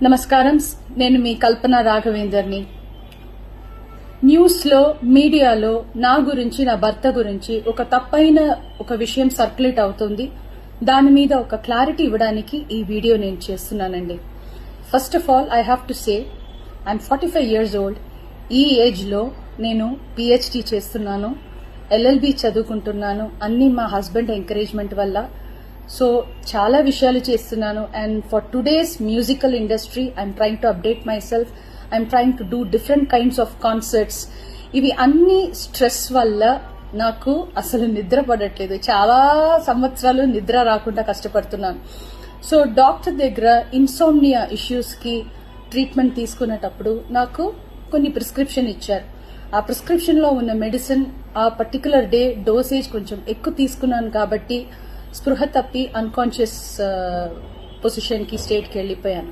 నమస్కారం. నేను మీ కల్పన రాఘవేందర్ని. న్యూస్లో మీడియాలో నా గురించి, నా భర్త గురించి ఒక తప్పైన ఒక విషయం సర్క్యులేట్ అవుతుంది. దాని మీద ఒక క్లారిటీ ఇవ్వడానికి ఈ వీడియో నేను చేస్తున్నానండి. First of all I have to say I'm 45 years old. ఈ ఏజ్లో నేను పిహెచ్డి చేస్తున్నాను, ఎల్ఎల్బి చదువుకుంటున్నాను. అన్ని మా హస్బెండ్ ఎంకరేజ్మెంట్ వల్ల. సో చాలా విషయాలు చేస్తున్నాను. And for today's musical industry I'm trying to update my self. I'm trying to do different kinds of concerts. ఇవి అన్ని స్ట్రెస్ వల్ల నాకు అసలు నిద్ర పడట్లేదు. చాలా సంవత్సరాలు నిద్ర రాకుండా కష్టపడుతున్నాను. సో డాక్టర్ దగ్గర ఇన్సోమ్నియా ఇష్యూస్కి ట్రీట్మెంట్ తీసుకునేటప్పుడు నాకు కొన్ని ప్రిస్క్రిప్షన్ ఇచ్చారు. ఆ ప్రిస్క్రిప్షన్లో ఉన్న మెడిసిన్ ఆ పర్టికులర్ డే డోసేజ్ కొంచెం ఎక్కువ తీసుకున్నాను కాబట్టి స్పృహ తప్పి అన్కాన్షియస్ పొజిషన్కి స్టేట్కి వెళ్ళిపోయాను.